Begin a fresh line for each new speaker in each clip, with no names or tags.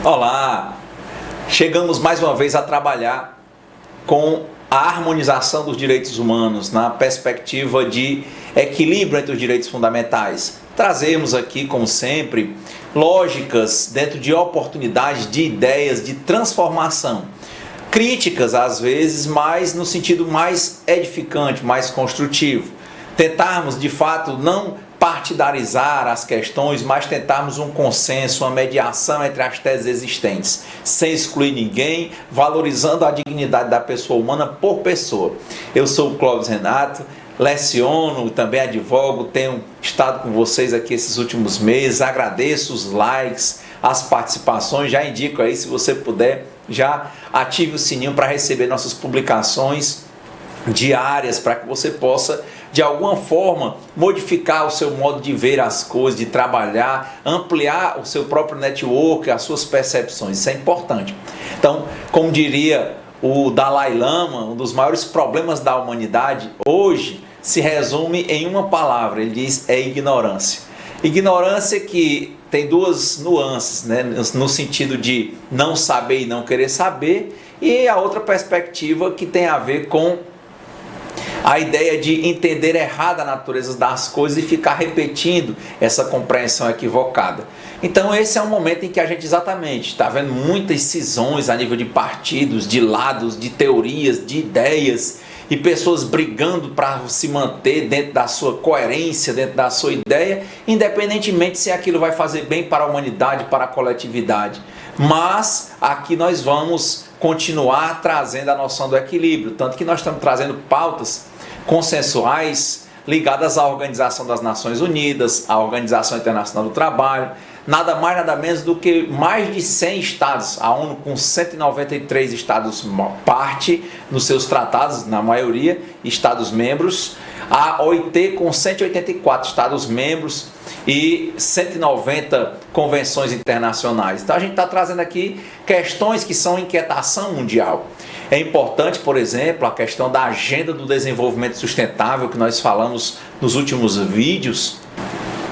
Olá! Chegamos mais uma vez a trabalhar com a harmonização dos direitos humanos na perspectiva de equilíbrio entre os direitos fundamentais. Trazemos aqui, como sempre, lógicas dentro de oportunidades, de ideias, de transformação. Críticas às vezes, mas no sentido mais edificante, mais construtivo. Tentarmos de fato não partidarizar as questões, mas tentarmos um consenso, uma mediação entre as teses existentes, sem excluir ninguém, valorizando a dignidade da pessoa humana por pessoa. Eu sou o Clóvis Renato, leciono, também advogo, tenho estado com vocês aqui esses últimos meses, agradeço os likes, as participações, já indico aí, se você puder, já ative o sininho para receber nossas publicações diárias, para que você possa de alguma forma modificar o seu modo de ver as coisas, de trabalhar, ampliar o seu próprio network, as suas percepções, isso é importante. Então, como diria o Dalai Lama, um dos maiores problemas da humanidade hoje se resume em uma palavra, ele diz, é ignorância. Ignorância que tem duas nuances, né? No sentido de não saber e não querer saber, e a outra perspectiva que tem a ver com a ideia de entender errada a natureza das coisas e ficar repetindo essa compreensão equivocada. Então esse é um momento em que a gente exatamente está vendo muitas cisões a nível de partidos, de lados, de teorias, de ideias, e pessoas brigando para se manter dentro da sua coerência, dentro da sua ideia, independentemente se aquilo vai fazer bem para a humanidade, para a coletividade. Mas aqui nós vamos continuar trazendo a noção do equilíbrio, tanto que nós estamos trazendo pautas consensuais ligadas à Organização das Nações Unidas, à Organização Internacional do Trabalho, nada mais nada menos do que mais de 100 estados, a ONU com 193 estados parte nos seus tratados, na maioria, estados membros, a OIT com 184 estados membros e 190 convenções internacionais. Então a gente está trazendo aqui questões que são inquietação mundial. É importante, por exemplo, a questão da agenda do desenvolvimento sustentável que nós falamos nos últimos vídeos.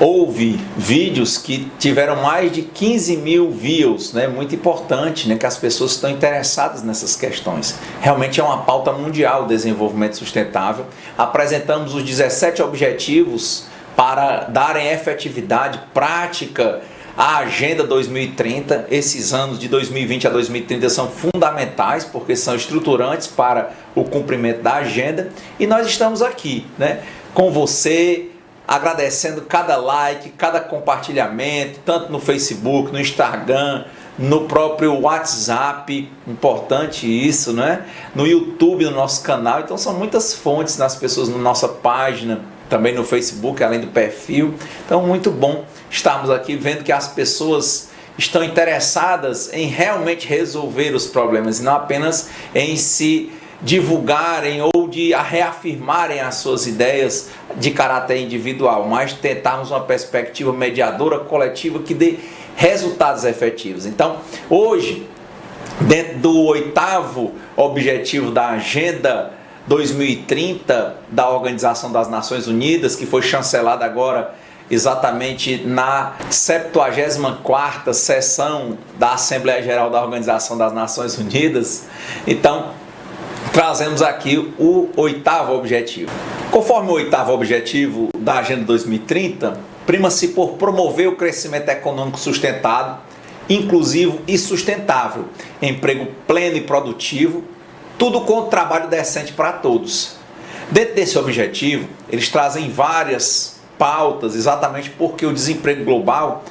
Houve vídeos que tiveram mais de 15 mil views, né? Muito importante, né? Que as pessoas estão interessadas nessas questões. Realmente é uma pauta mundial o desenvolvimento sustentável. Apresentamos os 17 objetivos para darem efetividade prática à Agenda 2030, esses anos de 2020 a 2030 são fundamentais porque são estruturantes para o cumprimento da agenda e nós estamos aqui, né, com você, agradecendo cada like, cada compartilhamento, tanto no Facebook, no Instagram, no próprio WhatsApp, importante isso, né? No YouTube, no nosso canal, então são muitas fontes nas pessoas, na nossa página, também no Facebook, além do perfil. Então, muito bom estarmos aqui vendo que as pessoas estão interessadas em realmente resolver os problemas e não apenas em se divulgarem ou de reafirmarem as suas ideias de caráter individual, mas tentarmos uma perspectiva mediadora, coletiva, que dê resultados efetivos. Então, hoje, dentro do 8º objetivo da Agenda 2030 da Organização das Nações Unidas, que foi chancelada agora exatamente na 74ª sessão da Assembleia Geral da Organização das Nações Unidas. Então, trazemos aqui o 8º objetivo. Conforme o 8º objetivo da Agenda 2030, prima-se por promover o crescimento econômico sustentado, inclusivo e sustentável, emprego pleno e produtivo, tudo com trabalho decente para todos. Dentro desse objetivo, eles trazem várias pautas, exatamente porque o desemprego global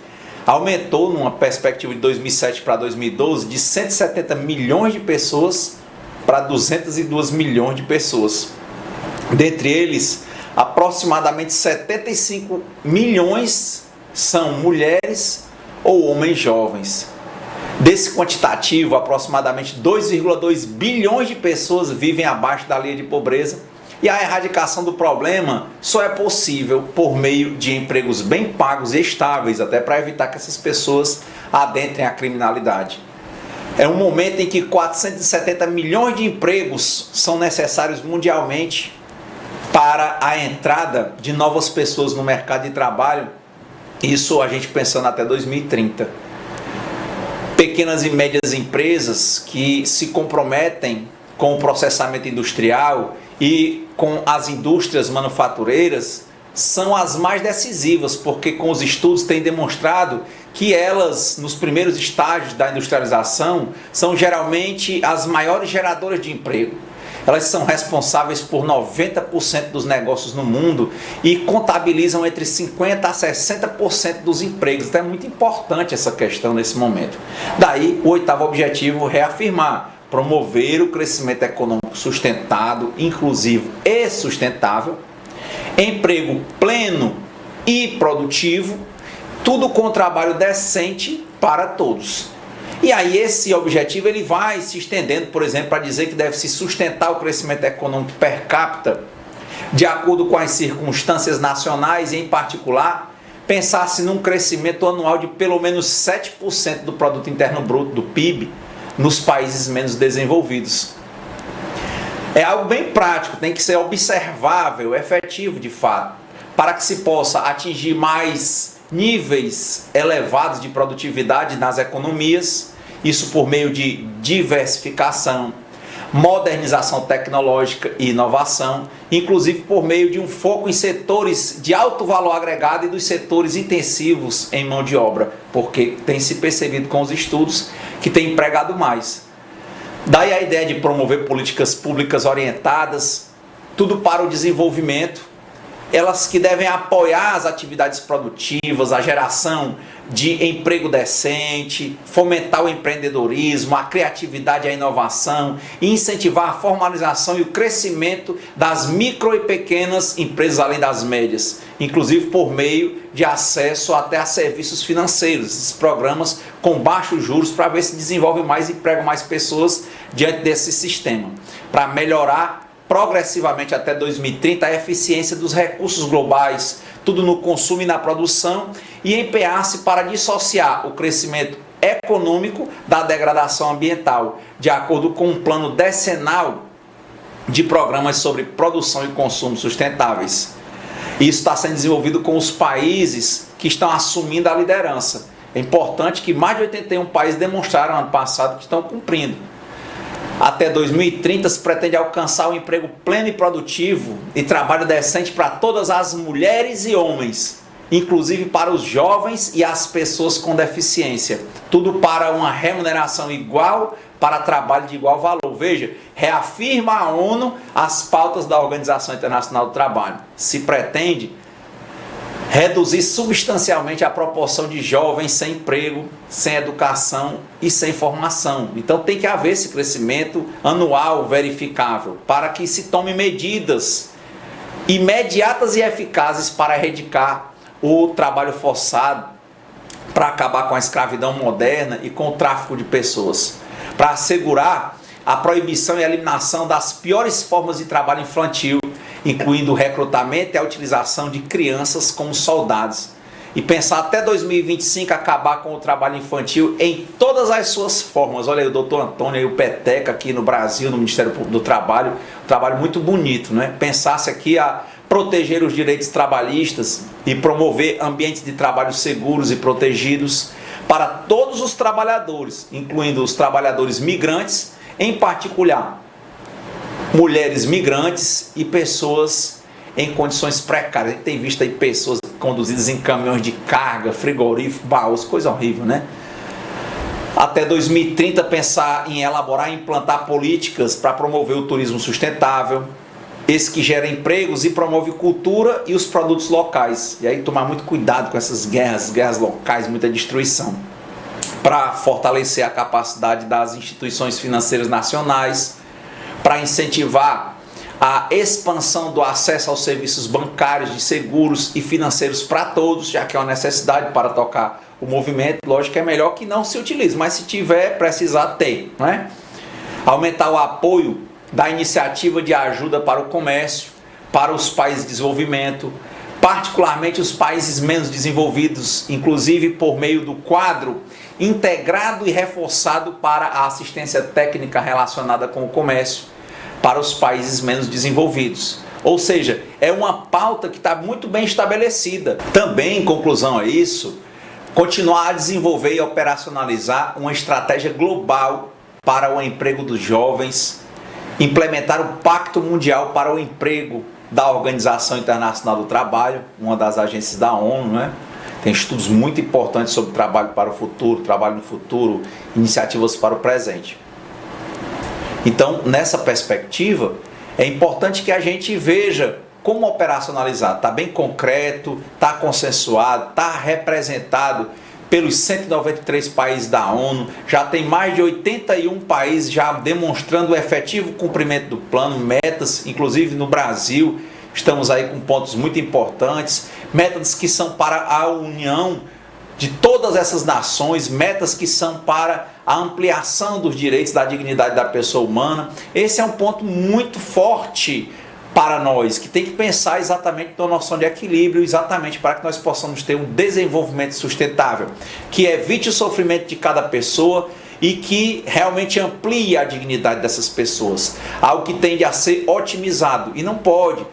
aumentou numa perspectiva de 2007 para 2012 de 170 milhões de pessoas para 202 milhões de pessoas. Dentre eles, aproximadamente 75 milhões são mulheres ou homens jovens. Desse quantitativo, aproximadamente 2,2 bilhões de pessoas vivem abaixo da linha de pobreza e a erradicação do problema só é possível por meio de empregos bem pagos e estáveis, até para evitar que essas pessoas adentrem a criminalidade. É um momento em que 470 milhões de empregos são necessários mundialmente para a entrada de novas pessoas no mercado de trabalho, isso a gente pensando até 2030. pequenas e médias empresas que se comprometem com o processamento industrial e com as indústrias manufatureiras são as mais decisivas, porque com os estudos têm demonstrado que elas, nos primeiros estágios da industrialização, são geralmente as maiores geradoras de emprego. Elas são responsáveis por 90% dos negócios no mundo e contabilizam entre 50% a 60% dos empregos. Então é muito importante essa questão nesse momento. Daí o oitavo objetivo, reafirmar, promover o crescimento econômico sustentado, inclusivo e sustentável, emprego pleno e produtivo, tudo com trabalho decente para todos. E aí esse objetivo ele vai se estendendo, por exemplo, para dizer que deve se sustentar o crescimento econômico per capita de acordo com as circunstâncias nacionais e, em particular, pensar-se num crescimento anual de pelo menos 7% do produto interno bruto, do PIB, nos países menos desenvolvidos. É algo bem prático, tem que ser observável, efetivo de fato, para que se possa atingir mais níveis elevados de produtividade nas economias, isso por meio de diversificação, modernização tecnológica e inovação, inclusive por meio de um foco em setores de alto valor agregado e dos setores intensivos em mão de obra, porque tem se percebido com os estudos que tem empregado mais. Daí a ideia de promover políticas públicas orientadas, tudo para o desenvolvimento, elas que devem apoiar as atividades produtivas, a geração de emprego decente, fomentar o empreendedorismo, a criatividade e a inovação, e incentivar a formalização e o crescimento das micro e pequenas empresas além das médias, inclusive por meio de acesso até a serviços financeiros, esses programas com baixos juros para ver se desenvolve mais e emprega mais pessoas diante desse sistema, para melhorar progressivamente até 2030 a eficiência dos recursos globais, tudo no consumo e na produção, e empenhar-se para dissociar o crescimento econômico da degradação ambiental, de acordo com um plano decenal de programas sobre produção e consumo sustentáveis. Isso está sendo desenvolvido com os países que estão assumindo a liderança. É importante que mais de 81 países demonstraram ano passado que estão cumprindo. Até 2030 se pretende alcançar o emprego pleno e produtivo e trabalho decente para todas as mulheres e homens, inclusive para os jovens e as pessoas com deficiência. Tudo para uma remuneração igual, para trabalho de igual valor. Veja, reafirma a ONU as pautas da Organização Internacional do Trabalho. Se pretende reduzir substancialmente a proporção de jovens sem emprego, sem educação e sem formação. Então tem que haver esse crescimento anual verificável para que se tome medidas imediatas e eficazes para erradicar o trabalho forçado, para acabar com a escravidão moderna e com o tráfico de pessoas, para assegurar a proibição e a eliminação das piores formas de trabalho infantil, incluindo o recrutamento e a utilização de crianças como soldados. E pensar até 2025 acabar com o trabalho infantil em todas as suas formas. Olha aí o doutor Antônio e o Peteca aqui no Brasil, no Ministério Público do Trabalho, um trabalho muito bonito, né? Pensasse aqui a proteger os direitos trabalhistas e promover ambientes de trabalho seguros e protegidos para todos os trabalhadores, incluindo os trabalhadores migrantes, em particular mulheres migrantes e pessoas em condições precárias. A gente tem visto aí pessoas conduzidas em caminhões de carga, frigorífico, baús, coisa horrível, né? Até 2030 pensar em elaborar e implantar políticas para promover o turismo sustentável, esse que gera empregos e promove cultura e os produtos locais. E aí tomar muito cuidado com essas guerras locais, muita destruição. Para fortalecer a capacidade das instituições financeiras nacionais, para incentivar a expansão do acesso aos serviços bancários, de seguros e financeiros para todos, já que é uma necessidade para tocar o movimento. Lógico que é melhor que não se utilize, mas se tiver, precisar ter, não é? Aumentar o apoio da iniciativa de ajuda para o comércio, para os países de desenvolvimento, particularmente os países menos desenvolvidos, inclusive por meio do quadro integrado e reforçado para a assistência técnica relacionada com o comércio para os países menos desenvolvidos. Ou seja, é uma pauta que está muito bem estabelecida. Também, em conclusão a isso, continuar a desenvolver e operacionalizar uma estratégia global para o emprego dos jovens, implementar o Pacto Mundial para o Emprego da Organização Internacional do Trabalho, uma das agências da ONU, né? Tem estudos muito importantes sobre trabalho para o futuro, trabalho no futuro, iniciativas para o presente. Então, nessa perspectiva, é importante que a gente veja como operacionalizar. Está bem concreto, está consensuado, está representado pelos 193 países da ONU, já tem mais de 81 países já demonstrando o efetivo cumprimento do plano, metas, inclusive no Brasil, estamos aí com pontos muito importantes, metas que são para a união de todas essas nações, metas que são para a ampliação dos direitos da dignidade da pessoa humana. Esse é um ponto muito forte para nós, que tem que pensar exatamente na noção de equilíbrio, exatamente para que nós possamos ter um desenvolvimento sustentável, que evite o sofrimento de cada pessoa e que realmente amplie a dignidade dessas pessoas. Algo que tende a ser otimizado e não pode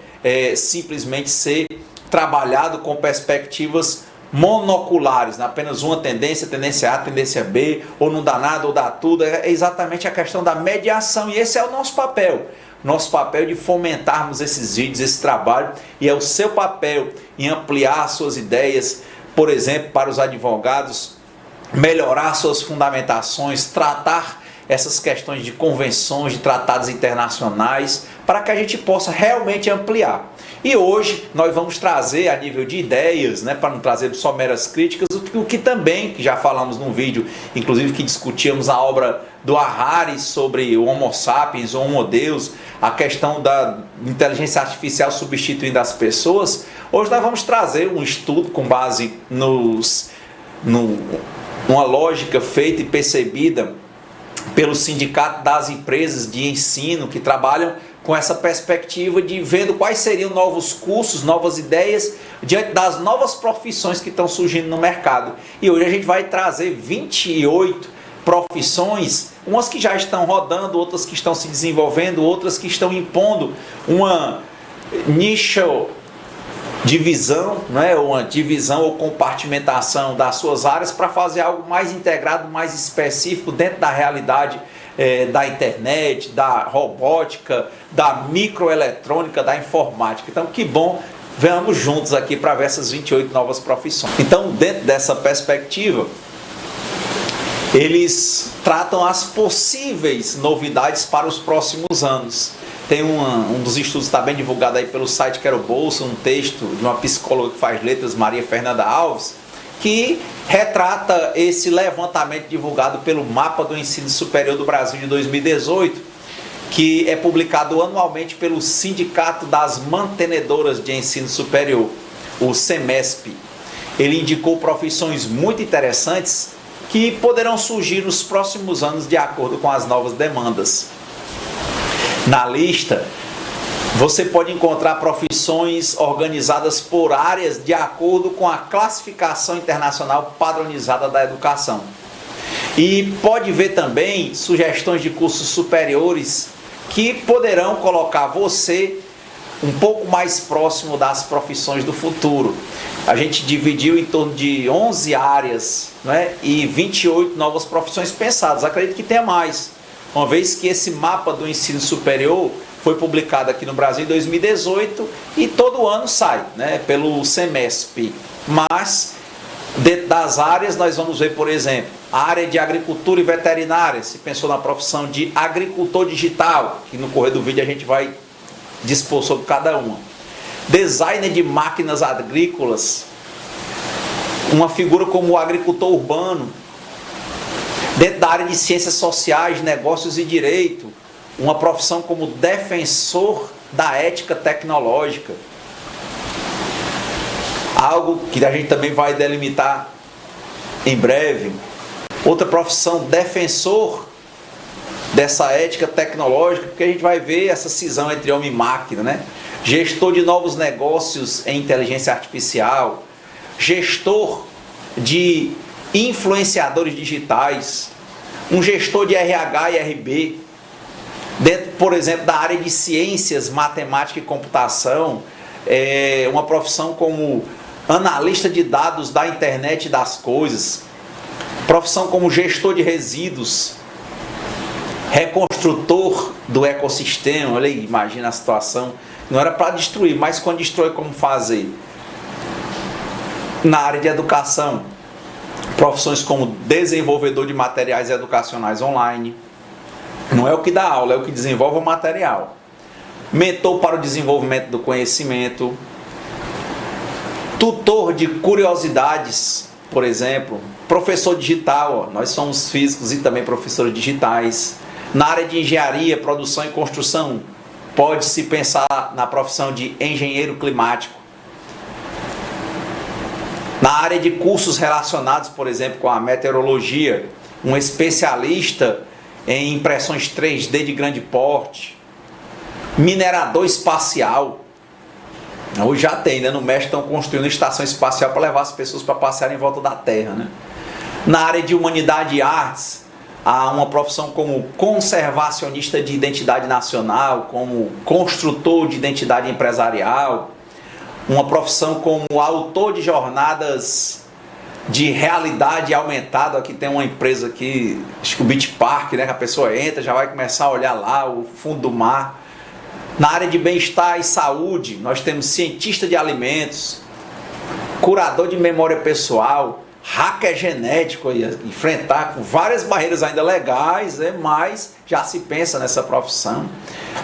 simplesmente ser trabalhado com perspectivas monoculares, apenas uma tendência A, tendência B, ou não dá nada ou dá tudo. É exatamente a questão da mediação, e esse é o nosso papel. Nosso papel de fomentarmos esses vídeos, esse trabalho, e é o seu papel em ampliar suas ideias, por exemplo, para os advogados, melhorar suas fundamentações, tratar essas questões de convenções, de tratados internacionais, para que a gente possa realmente ampliar. E hoje nós vamos trazer a nível de ideias, para não trazer só meras críticas, o que também, que já falamos num vídeo, inclusive que discutíamos a obra do Harari sobre o Homo sapiens, o Homo Deus, a questão da inteligência artificial substituindo as pessoas. Hoje nós vamos trazer um estudo com base numa lógica feita e percebida pelo Sindicato das Empresas de Ensino, que trabalham com essa perspectiva de vendo quais seriam novos cursos, novas ideias, diante das novas profissões que estão surgindo no mercado. E hoje a gente vai trazer 28 profissões, umas que já estão rodando, outras que estão se desenvolvendo, outras que estão impondo uma divisão, uma divisão ou compartimentação das suas áreas para fazer algo mais integrado, mais específico dentro da realidade da internet, da robótica, da microeletrônica, da informática. Então, que bom, vamos juntos aqui para ver essas 28 novas profissões. Então, dentro dessa perspectiva, eles tratam as possíveis novidades para os próximos anos. Tem um dos estudos que está bem divulgado aí pelo site Quero Bolsa, um texto de uma psicóloga que faz letras, Maria Fernanda Alves, que retrata esse levantamento divulgado pelo Mapa do Ensino Superior do Brasil de 2018, que é publicado anualmente pelo Sindicato das Mantenedoras de Ensino Superior, o SEMESP. Ele indicou profissões muito interessantes que poderão surgir nos próximos anos de acordo com as novas demandas. Na lista, você pode encontrar profissões organizadas por áreas de acordo com a classificação internacional padronizada da educação. E pode ver também sugestões de cursos superiores que poderão colocar você um pouco mais próximo das profissões do futuro. A gente dividiu em torno de 11 áreas, e 28 novas profissões pensadas. Acredito que tenha mais, uma vez que esse mapa do ensino superior foi publicado aqui no Brasil em 2018 e todo ano sai, pelo SEMESP. Mas, dentro das áreas, nós vamos ver, por exemplo, a área de agricultura e veterinária. Se pensou na profissão de agricultor digital, que no correr do vídeo a gente vai dispor sobre cada uma. Designer de máquinas agrícolas, uma figura como o agricultor urbano. Dentro da área de ciências sociais, negócios e direito, uma profissão como defensor da ética tecnológica. Algo que a gente também vai delimitar em breve. Outra profissão, defensor dessa ética tecnológica, porque a gente vai ver essa cisão entre homem e máquina, Gestor de novos negócios em inteligência artificial, gestor de influenciadores digitais, um gestor de RH e RB, dentro, por exemplo, da área de ciências, matemática e computação, uma profissão como analista de dados da internet das coisas, profissão como gestor de resíduos, reconstrutor do ecossistema. Olha aí, imagina a situação. Não era para destruir, mas quando destrói, como fazer? Na área de educação, profissões como desenvolvedor de materiais educacionais online. Não é o que dá aula, é o que desenvolve o material. Mentor para o desenvolvimento do conhecimento. Tutor de curiosidades, por exemplo. Professor digital, nós somos físicos e também professores digitais. Na área de engenharia, produção e construção, pode-se pensar na profissão de engenheiro climático. Na área de cursos relacionados, por exemplo, com a meteorologia, um especialista em impressões 3D de grande porte. Minerador espacial. Hoje já tem, né? No México estão construindo estação espacial para levar as pessoas para passear em volta da Terra, né? Na área de humanidade e artes, há uma profissão como conservacionista de identidade nacional, como construtor de identidade empresarial, uma profissão como autor de jornadas de realidade aumentada. Aqui tem uma empresa aqui, acho que o Beach Park, né, que a pessoa entra, já vai começar a olhar lá o fundo do mar. Na área de bem-estar e saúde, nós temos cientista de alimentos, curador de memória pessoal, hacker genético, enfrentar com várias barreiras ainda legais, mas já se pensa nessa profissão.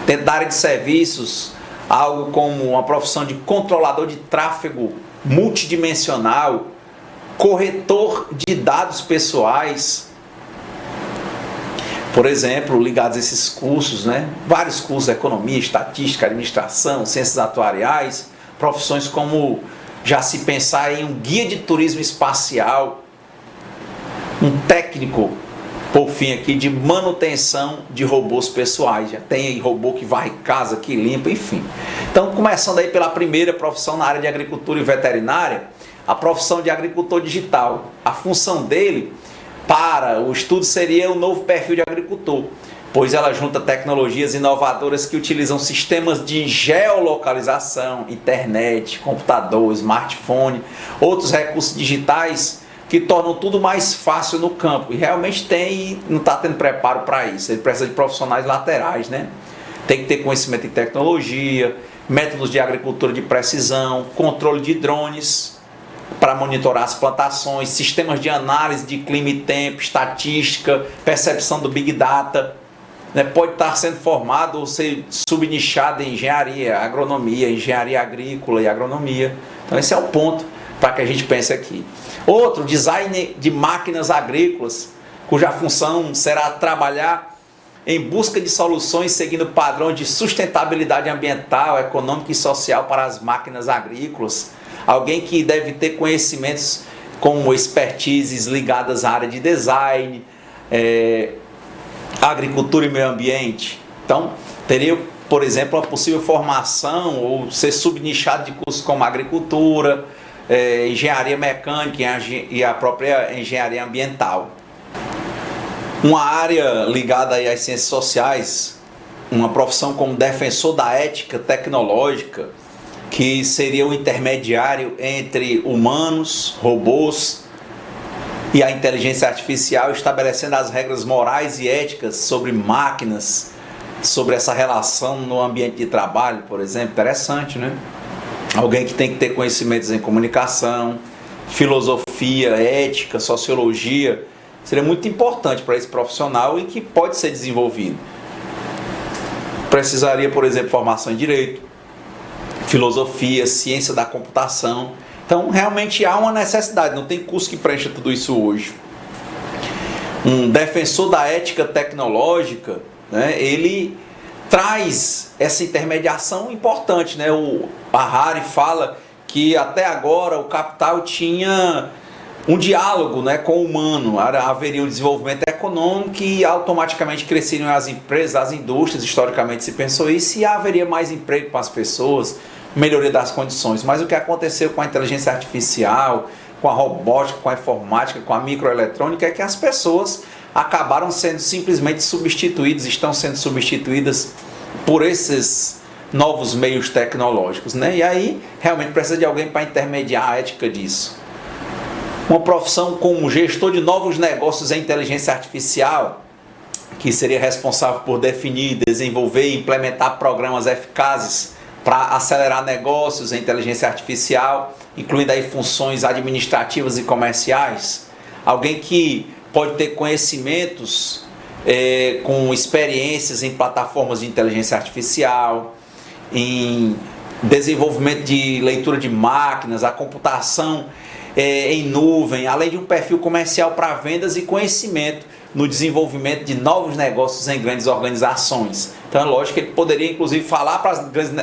Dentro da área de serviços, algo como uma profissão de controlador de tráfego multidimensional, corretor de dados pessoais, por exemplo, ligados a esses cursos, né? Vários cursos, economia, estatística, administração, ciências atuariais, profissões como já se pensar em um guia de turismo espacial, um técnico, por fim aqui, de manutenção de robôs pessoais. Já tem aí robô que varre casa, que limpa, enfim. Então, começando aí pela primeira profissão na área de agricultura e veterinária, a profissão de agricultor digital. A função dele para o estudo seria o novo perfil de agricultor, pois ela junta tecnologias inovadoras que utilizam sistemas de geolocalização, internet, computador, smartphone, outros recursos digitais que tornam tudo mais fácil no campo. E realmente não está tendo preparo para isso. Ele precisa de profissionais laterais, né? Tem que ter conhecimento em tecnologia, métodos de agricultura de precisão, controle de drones para monitorar as plantações, sistemas de análise de clima e tempo, estatística, percepção do Big Data. Pode estar sendo formado ou ser subnichado em engenharia, agronomia, engenharia agrícola e agronomia. Então esse é o ponto para que a gente pense aqui. Outro, design de máquinas agrícolas, cuja função será trabalhar em busca de soluções seguindo padrões de sustentabilidade ambiental, econômica e social para as máquinas agrícolas. Alguém que deve ter conhecimentos como expertises ligadas à área de design, agricultura e meio ambiente. Então, teria, por exemplo, a possível formação ou ser subnichado de cursos como agricultura, engenharia mecânica e a própria engenharia ambiental. Uma área ligada aí às ciências sociais, uma profissão como defensor da ética tecnológica, que seria o intermediário entre humanos, robôs e a inteligência artificial, estabelecendo as regras morais e éticas sobre máquinas, sobre essa relação no ambiente de trabalho, por exemplo. Interessante, né? Alguém que tem que ter conhecimentos em comunicação, filosofia, ética, sociologia, seria muito importante para esse profissional e que pode ser desenvolvido. Precisaria, por exemplo, formação em direito, filosofia, ciência da computação. Então, realmente há uma necessidade, não tem curso que preencha tudo isso hoje. Um defensor da ética tecnológica, né, ele traz essa intermediação importante, né? O Harari fala que até agora o capital tinha um diálogo, né, com o humano, haveria um desenvolvimento econômico e automaticamente cresceriam as empresas, as indústrias, historicamente se pensou isso, e haveria mais emprego para as pessoas, melhoria das condições. Mas o que aconteceu com a inteligência artificial, com a robótica, com a informática, com a microeletrônica, é que as pessoas acabaram sendo simplesmente substituídas, estão sendo substituídas por esses novos meios tecnológicos, né? E aí realmente precisa de alguém para intermediar a ética disso. Uma profissão como gestor de novos negócios em inteligência artificial, que seria responsável por definir, desenvolver e implementar programas eficazes para acelerar negócios em inteligência artificial, incluindo aí funções administrativas e comerciais. Alguém que pode ter conhecimentos com experiências em plataformas de inteligência artificial, em desenvolvimento de leitura de máquinas, a computação em nuvem, além de um perfil comercial para vendas e conhecimento no desenvolvimento de novos negócios em grandes organizações. Então é lógico que ele poderia inclusive falar para as grandes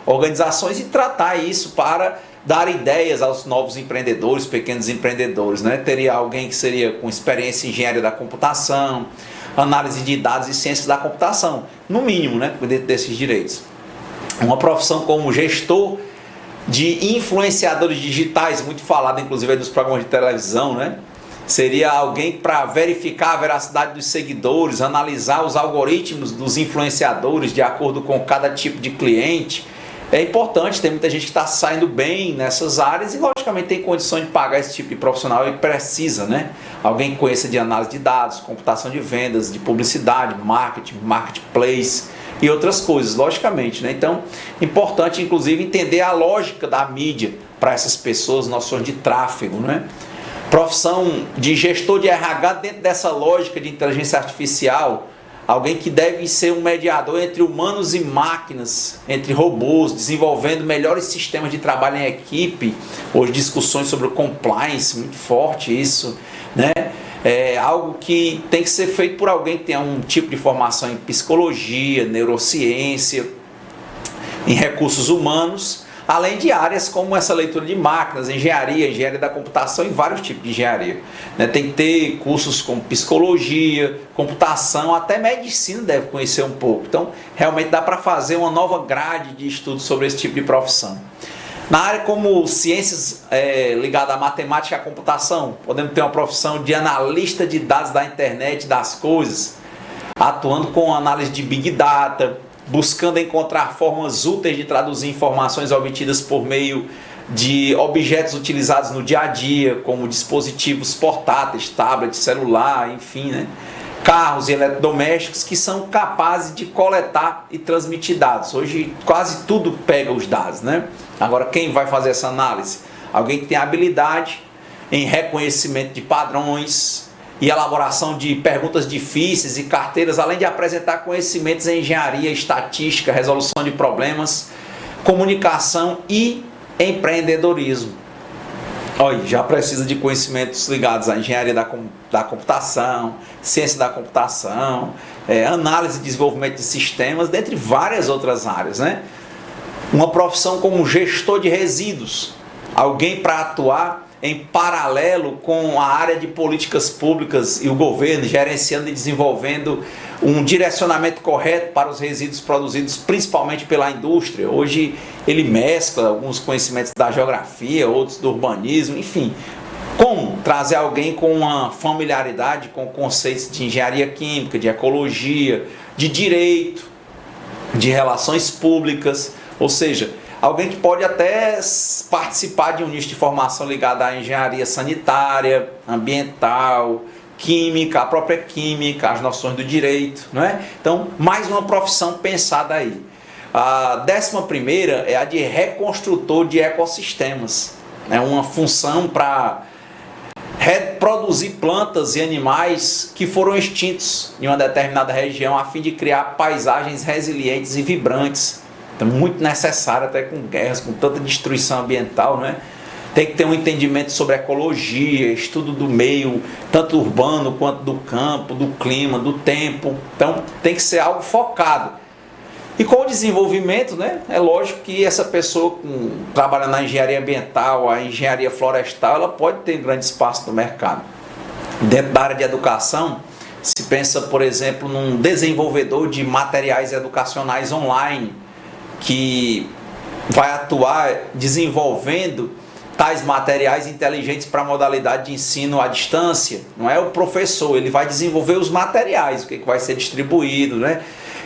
organizações e tratar isso para dar ideias aos novos empreendedores, pequenos empreendedores, né? Teria alguém que seria com experiência em engenharia da computação, análise de dados e ciências da computação, no mínimo, né? Dentro desses direitos. Uma profissão como gestor de influenciadores digitais, muito falado inclusive aí dos programas de televisão, né? Seria alguém para verificar a veracidade dos seguidores, analisar os algoritmos dos influenciadores de acordo com cada tipo de cliente. É importante, tem muita gente que está saindo bem nessas áreas e logicamente tem condições de pagar esse tipo de profissional e precisa, né? Alguém que conheça de análise de dados, computação de vendas, de publicidade, marketing, marketplace e outras coisas, logicamente, né? Então, importante inclusive entender a lógica da mídia para essas pessoas, noções de tráfego, né? Profissão de gestor de RH dentro dessa lógica de inteligência artificial, alguém que deve ser um mediador entre humanos e máquinas, entre robôs, desenvolvendo melhores sistemas de trabalho em equipe. Hoje discussões sobre o compliance, muito forte isso, né? É algo que tem que ser feito por alguém que tenha um tipo de formação em psicologia, neurociência, em recursos humanos, além de áreas como essa leitura de máquinas, engenharia da computação e vários tipos de engenharia. Tem que ter cursos como psicologia, computação, até medicina deve conhecer um pouco. Então, realmente dá para fazer uma nova grade de estudo sobre esse tipo de profissão. Na área como ciências ligadas à matemática e à computação, podemos ter uma profissão de analista de dados da internet das coisas, atuando com análise de Big Data, buscando encontrar formas úteis de traduzir informações obtidas por meio de objetos utilizados no dia a dia, como dispositivos portáteis, tablet, celular, enfim, né? Carros e eletrodomésticos que são capazes de coletar e transmitir dados. Hoje quase tudo pega os dados, né? Agora quem vai fazer essa análise? Alguém que tem habilidade em reconhecimento de padrões e elaboração de perguntas difíceis e carteiras, além de apresentar conhecimentos em engenharia, estatística, resolução de problemas, comunicação e empreendedorismo. Olha, já precisa de conhecimentos ligados à engenharia da computação, ciência da computação, análise e desenvolvimento de sistemas, dentre várias outras áreas, né? Uma profissão como gestor de resíduos, alguém para atuar em paralelo com a área de políticas públicas e o governo, gerenciando e desenvolvendo um direcionamento correto para os resíduos produzidos principalmente pela indústria. Hoje ele mescla alguns conhecimentos da geografia, outros do urbanismo, enfim. Como trazer alguém com uma familiaridade com conceitos de engenharia química, de ecologia, de direito, de relações públicas, ou seja, alguém que pode até participar de um nicho de formação ligado à engenharia sanitária, ambiental, química, a própria química, as noções do direito, não é? Então, mais uma profissão pensada aí. A 11ª é a de reconstrutor de ecossistemas. É uma função para reproduzir plantas e animais que foram extintos em uma determinada região a fim de criar paisagens resilientes e vibrantes. Então, muito necessário, até com guerras, com tanta destruição ambiental, né? Tem que ter um entendimento sobre ecologia, estudo do meio, tanto urbano quanto do campo, do clima, do tempo. Então, tem que ser algo focado. E com o desenvolvimento, né? É lógico que essa pessoa trabalhando na engenharia ambiental, a engenharia florestal, ela pode ter grande espaço no mercado. Dentro da área de educação, se pensa, por exemplo, num desenvolvedor de materiais educacionais online, que vai atuar desenvolvendo tais materiais inteligentes para a modalidade de ensino à distância. Não é o professor, ele vai desenvolver os materiais, o que vai ser distribuído, né?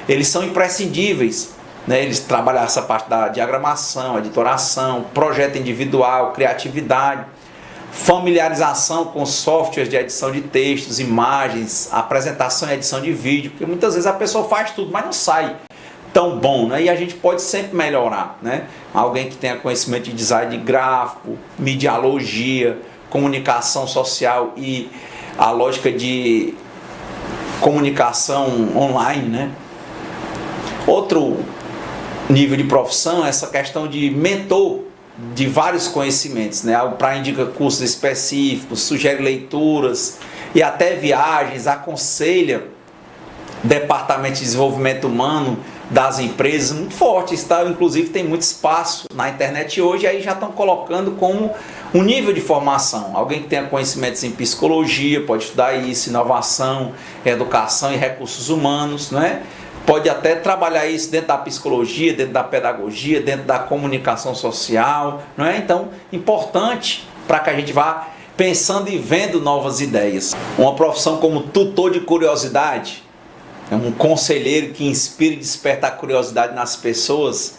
Eles são imprescindíveis né? Eles trabalham essa parte da diagramação, editoração, projeto individual, criatividade, familiarização com softwares de edição de textos, imagens, apresentação e edição de vídeo, porque muitas vezes a pessoa faz tudo, mas não sai tão bom, né? E a gente pode sempre melhorar, né? Alguém que tenha conhecimento de design gráfico, mediologia, comunicação social e a lógica de comunicação online, né? Outro nível de profissão é essa questão de mentor de vários conhecimentos, né? Para indica cursos específicos, sugere leituras e até viagens, aconselha departamento de desenvolvimento humano das empresas, muito forte, está, inclusive tem muito espaço na internet hoje, aí já estão colocando como um nível de formação. Alguém que tenha conhecimentos em psicologia pode estudar isso, inovação, educação e recursos humanos, né? Pode até trabalhar isso dentro da psicologia, dentro da pedagogia, dentro da comunicação social, não é? Então, importante para que a gente vá pensando e vendo novas ideias. Uma profissão como tutor de curiosidade, é um conselheiro que inspira e desperta a curiosidade nas pessoas,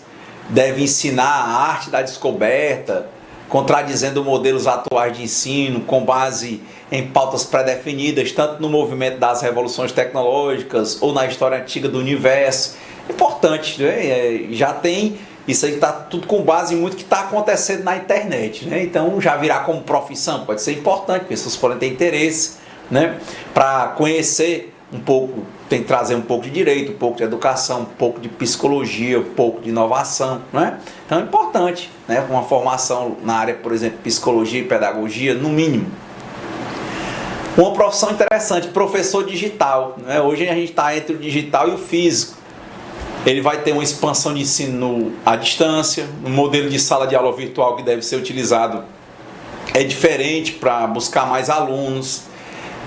deve ensinar a arte da descoberta, contradizendo modelos atuais de ensino com base em pautas pré-definidas, tanto no movimento das revoluções tecnológicas ou na história antiga do universo. Importante, né? Já tem isso aí, está tudo com base em muito que está acontecendo na internet, né? Então já virar como profissão pode ser importante, pessoas podem ter interesse, né? Para conhecer um pouco, tem que trazer um pouco de direito, um pouco de educação, um pouco de psicologia, um pouco de inovação, né? Então é importante, né? Uma formação na área, por exemplo, psicologia e pedagogia, no mínimo. Uma profissão interessante, professor digital, né? Hoje a gente está entre o digital e o físico. Ele vai ter uma expansão de ensino à distância, um modelo de sala de aula virtual que deve ser utilizado é diferente para buscar mais alunos.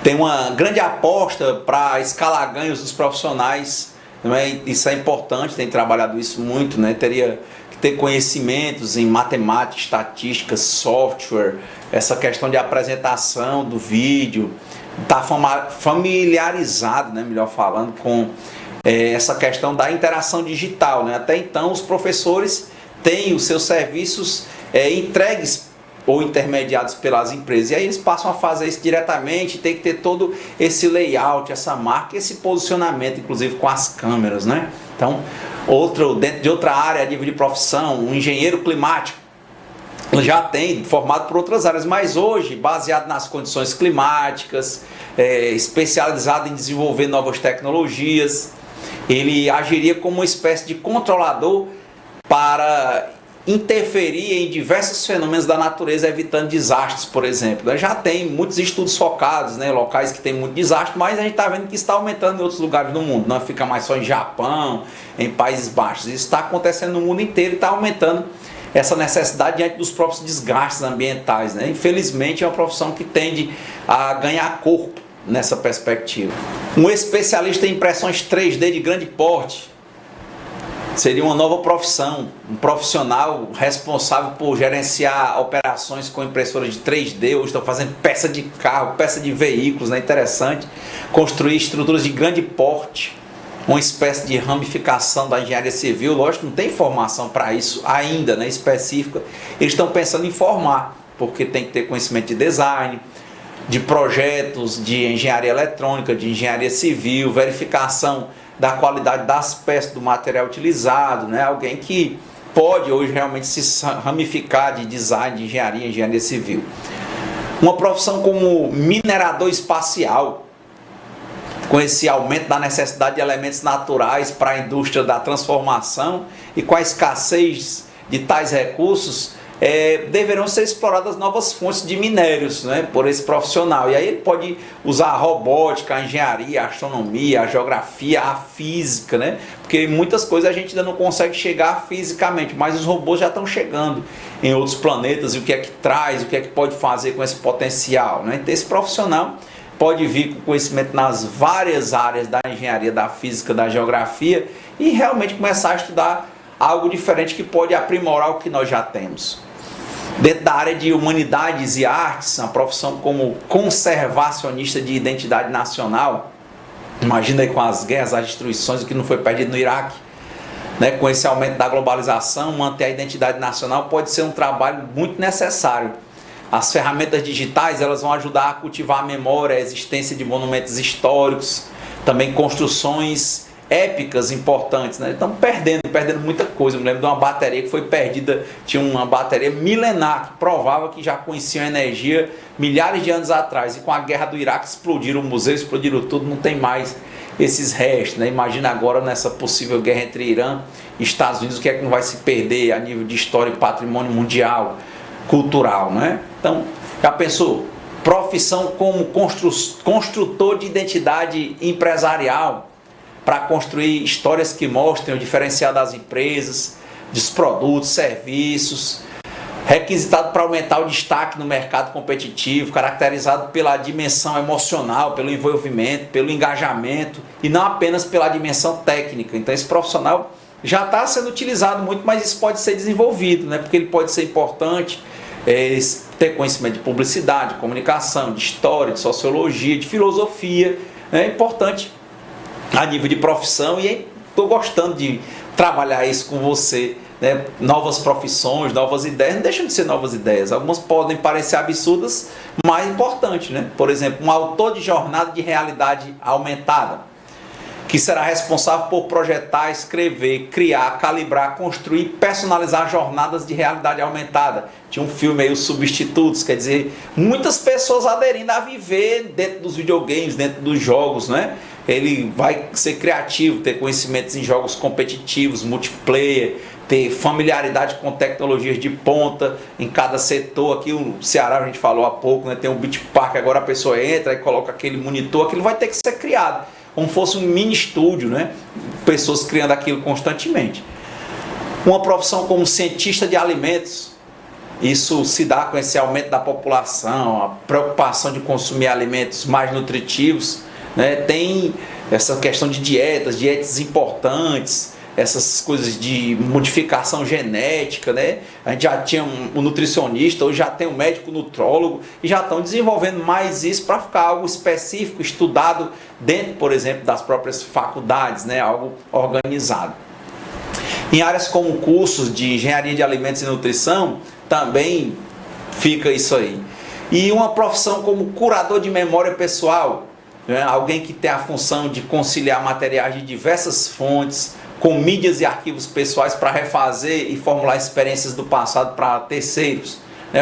Tem uma grande aposta para escalar ganhos dos profissionais, não é? Isso é importante, tem trabalhado isso muito, né? Teria que ter conhecimentos em matemática, estatística, software, essa questão de apresentação do vídeo, tá familiarizado, né? Melhor falando, com essa questão da interação digital, né? Até então os professores têm os seus serviços entregues ou intermediados pelas empresas, e aí eles passam a fazer isso diretamente, tem que ter todo esse layout, essa marca, esse posicionamento, inclusive com as câmeras, né? Então, dentro de outra área, a nível de profissão, um engenheiro climático, já tem, formado por outras áreas, mas hoje, baseado nas condições climáticas, especializado em desenvolver novas tecnologias, ele agiria como uma espécie de controlador para interferir em diversos fenômenos da natureza, evitando desastres, por exemplo. Já tem muitos estudos focados, né, locais que tem muito desastre, mas a gente está vendo que isso está aumentando em outros lugares do mundo, não fica mais só em Japão, em Países Baixos. Isso está acontecendo no mundo inteiro e está aumentando essa necessidade diante dos próprios desgastes ambientais, né? Infelizmente é uma profissão que tende a ganhar corpo nessa perspectiva. Um especialista em impressões 3D de grande porte seria uma nova profissão, um profissional responsável por gerenciar operações com impressoras de 3D. Hoje estão fazendo peça de carro, peça de veículos, né? Interessante. Construir estruturas de grande porte, uma espécie de ramificação da engenharia civil. Lógico, não tem formação para isso ainda, né? Específica. Eles estão pensando em formar, porque tem que ter conhecimento de design, de projetos, de engenharia eletrônica, de engenharia civil, verificação da qualidade das peças do material utilizado, né? Alguém que pode hoje realmente se ramificar de design, de engenharia civil. Uma profissão como minerador espacial, com esse aumento da necessidade de elementos naturais para a indústria da transformação e com a escassez de tais recursos, deverão ser exploradas novas fontes de minérios, né, por esse profissional. E aí ele pode usar a robótica, a engenharia, a astronomia, a geografia, a física, né, porque muitas coisas a gente ainda não consegue chegar fisicamente, mas os robôs já estão chegando em outros planetas, e o que é que traz, o que é que pode fazer com esse potencial, né? Então esse profissional pode vir com conhecimento nas várias áreas da engenharia, da física, da geografia, e realmente começar a estudar algo diferente que pode aprimorar o que nós já temos. Dentro da área de humanidades e artes, uma profissão como conservacionista de identidade nacional, imagina aí com as guerras, as destruições, o que não foi perdido no Iraque, né, com esse aumento da globalização, manter a identidade nacional pode ser um trabalho muito necessário. As ferramentas digitais, elas vão ajudar a cultivar a memória, a existência de monumentos históricos, também construções épicas importantes, né? Estamos perdendo muita coisa. Eu me lembro de uma bateria que foi perdida, tinha uma bateria milenar que provava que já conheciam energia milhares de anos atrás, e com a guerra do Iraque explodiram o museu, explodiram tudo, não tem mais esses restos, né? Imagina agora nessa possível guerra entre Irã e Estados Unidos, o que é que não vai se perder a nível de história e patrimônio mundial, cultural, né? Então, já pensou? Profissão como construtor de identidade empresarial, para construir histórias que mostrem o diferencial das empresas, dos produtos, serviços, requisitado para aumentar o destaque no mercado competitivo, caracterizado pela dimensão emocional, pelo envolvimento, pelo engajamento e não apenas pela dimensão técnica. Então esse profissional já está sendo utilizado muito, mas isso pode ser desenvolvido, né? Porque ele pode ser importante, ter conhecimento de publicidade, de comunicação, de história, de sociologia, de filosofia, é importante a nível de profissão, e estou gostando de trabalhar isso com você, né? Novas profissões, novas ideias, não deixam de ser novas ideias, algumas podem parecer absurdas, mas importantes, né? Por exemplo, um autor de jornada de realidade aumentada, que será responsável por projetar, escrever, criar, calibrar, construir, personalizar jornadas de realidade aumentada. Tinha um filme aí, Os Substitutos, quer dizer, muitas pessoas aderindo a viver dentro dos videogames, dentro dos jogos, né? Ele vai ser criativo, ter conhecimentos em jogos competitivos, multiplayer, ter familiaridade com tecnologias de ponta em cada setor. Aqui no Ceará a gente falou há pouco, né? Tem um Beach Park, agora a pessoa entra e coloca aquele monitor, aquilo vai ter que ser criado, como fosse um mini estúdio, né? Pessoas criando aquilo constantemente. Uma profissão como cientista de alimentos, isso se dá com esse aumento da população, a preocupação de consumir alimentos mais nutritivos, né? Tem essa questão de dietas importantes, essas coisas de modificação genética, né? A gente já tinha um nutricionista, hoje já tem um médico nutrólogo, e já estão desenvolvendo mais isso para ficar algo específico, estudado dentro, por exemplo, das próprias faculdades, né? Algo organizado. Em áreas como cursos de engenharia de alimentos e nutrição, também fica isso aí. E uma profissão como curador de memória pessoal, né? Alguém que tem a função de conciliar materiais de diversas fontes, com mídias e arquivos pessoais para refazer e formular experiências do passado para terceiros.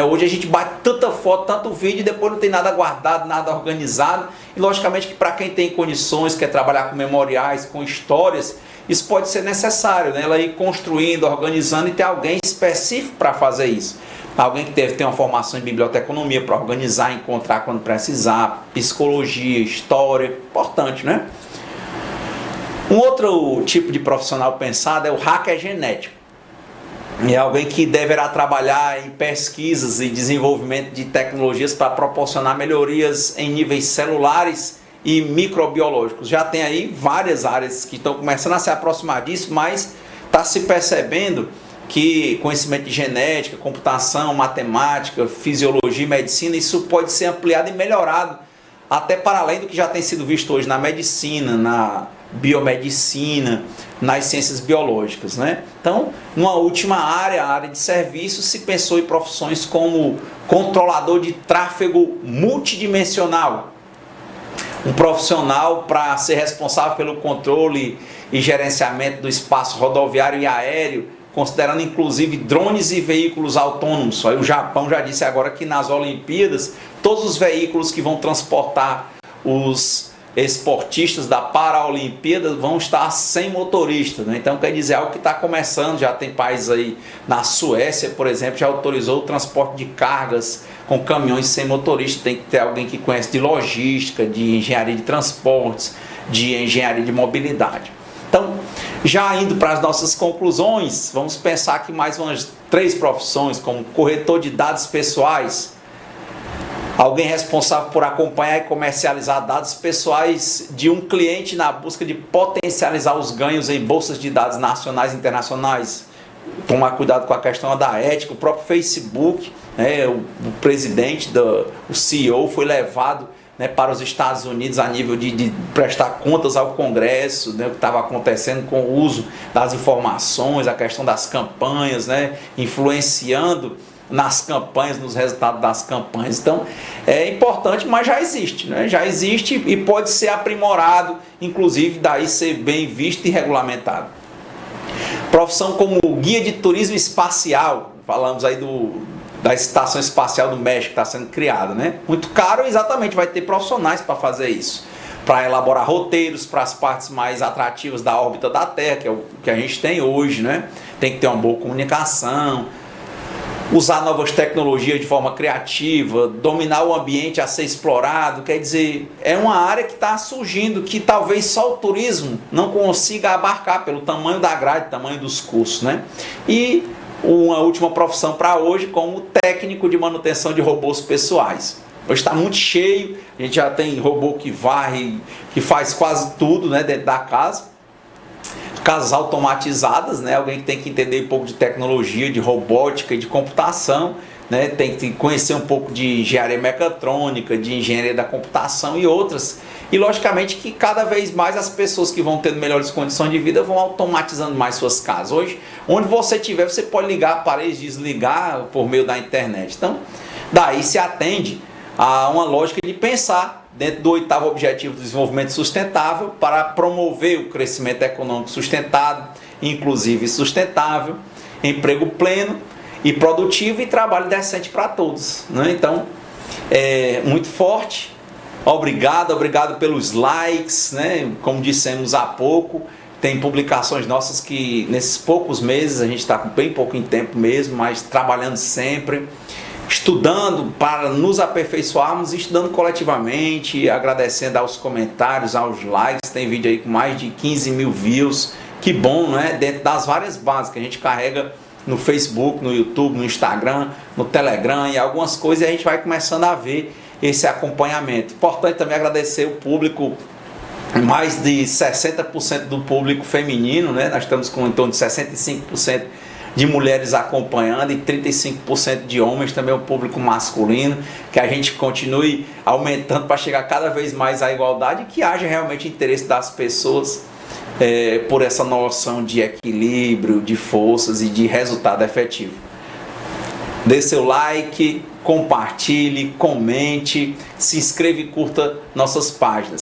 Hoje a gente bate tanta foto, tanto vídeo, e depois não tem nada guardado, nada organizado. E logicamente que para quem tem condições, quer trabalhar com memoriais, com histórias, isso pode ser necessário, né? Ela ir construindo, organizando e ter alguém específico para fazer isso. Alguém que deve ter uma formação em biblioteconomia para organizar, encontrar quando precisar, psicologia, história, importante, né? Um outro tipo de profissional pensado é o hacker genético. É alguém que deverá trabalhar em pesquisas e desenvolvimento de tecnologias para proporcionar melhorias em níveis celulares e microbiológicos. Já tem aí várias áreas que estão começando a se aproximar disso, mas está se percebendo que conhecimento de genética, computação, matemática, fisiologia e medicina, isso pode ser ampliado e melhorado até para além do que já tem sido visto hoje na medicina, na biomedicina, nas ciências biológicas, né? Então, numa última área, a área de serviços, se pensou em profissões como controlador de tráfego multidimensional, um profissional para ser responsável pelo controle e gerenciamento do espaço rodoviário e aéreo, considerando inclusive drones e veículos autônomos. Aí o Japão já disse agora que nas Olimpíadas, todos os veículos que vão transportar os esportistas da Paralimpíada vão estar sem motorista, né? Então quer dizer, algo que está começando, já tem países aí, na Suécia, por exemplo, já autorizou o transporte de cargas com caminhões sem motorista. Tem que ter alguém que conhece de logística, de engenharia de transportes, de engenharia de mobilidade. Então, já indo para as nossas conclusões, vamos pensar aqui mais umas 3 profissões, como corretor de dados pessoais, alguém responsável por acompanhar e comercializar dados pessoais de um cliente na busca de potencializar os ganhos em bolsas de dados nacionais e internacionais. Tomar cuidado com a questão da ética. O próprio Facebook, né, o presidente, o CEO foi levado, né, para os Estados Unidos a nível de prestar contas ao Congresso, né, o que estava acontecendo com o uso das informações, a questão das campanhas, né, influenciando nas campanhas, nos resultados das campanhas. Então, é importante, mas já existe, né? Já existe e pode ser aprimorado, inclusive daí ser bem visto e regulamentado. Profissão como guia de turismo espacial, falamos aí da Estação Espacial do México que está sendo criada, né? Muito caro, exatamente, vai ter profissionais para fazer isso, para elaborar roteiros para as partes mais atrativas da órbita da Terra, que é o que a gente tem hoje, né? Tem que ter uma boa comunicação, usar novas tecnologias de forma criativa, dominar o ambiente a ser explorado. Quer dizer, é uma área que está surgindo, que talvez só o turismo não consiga abarcar pelo tamanho da grade, tamanho dos cursos, né? E uma última profissão para hoje, como técnico de manutenção de robôs pessoais. Hoje está muito cheio, a gente já tem robô que varre, que faz quase tudo, né, dentro da casa. Casas automatizadas, né? Alguém que tem que entender um pouco de tecnologia, de robótica e de computação, né? Tem que conhecer um pouco de engenharia mecatrônica, de engenharia da computação e outras. E logicamente que cada vez mais as pessoas que vão tendo melhores condições de vida vão automatizando mais suas casas. Hoje, onde você estiver, você pode ligar a parede, desligar por meio da internet. Então, daí se atende a uma lógica de pensar dentro do 8º Objetivo do Desenvolvimento Sustentável para promover o crescimento econômico sustentado, inclusive sustentável, emprego pleno e produtivo e trabalho decente para todos, né? Então, é muito forte. Obrigado pelos likes, né? Como dissemos há pouco, tem publicações nossas que nesses poucos meses, a gente está com bem pouco em tempo mesmo, mas trabalhando sempre, estudando para nos aperfeiçoarmos, estudando coletivamente, agradecendo aos comentários, aos likes. Tem vídeo aí com mais de 15 mil views, que bom, né? Dentro das várias bases que a gente carrega no Facebook, no YouTube, no Instagram, no Telegram e algumas coisas, e a gente vai começando a ver esse acompanhamento. Importante também agradecer o público, mais de 60% do público feminino, né? Nós estamos com em torno de 65% de mulheres acompanhando e 35% de homens, também o público masculino, que a gente continue aumentando para chegar cada vez mais à igualdade e que haja realmente interesse das pessoas por essa noção de equilíbrio, de forças e de resultado efetivo. Dê seu like, compartilhe, comente, se inscreva e curta nossas páginas.